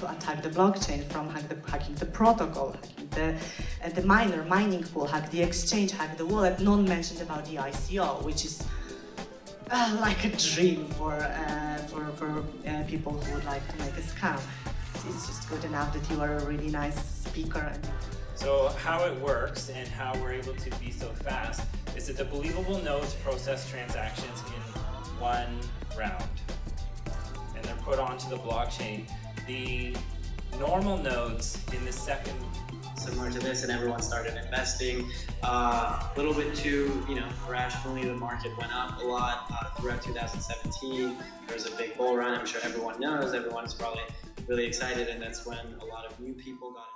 to attack the blockchain, from hacking the protocol, hacking the mining pool, hack the exchange, hack the wallet, not mentioned about the ICO, which is like a dream for people who would like to make a scam. It's just good enough that you are a really nice speaker. So how it works and how we're able to be so fast is that the believable nodes process transactions in one round, and they're put onto the blockchain. The normal nodes in the second, similar to this, and everyone started investing a little bit too, irrationally. The market went up a lot throughout 2017. There was a big bull run. I'm sure everyone knows. Everyone's probably really excited, and that's when a lot of new people got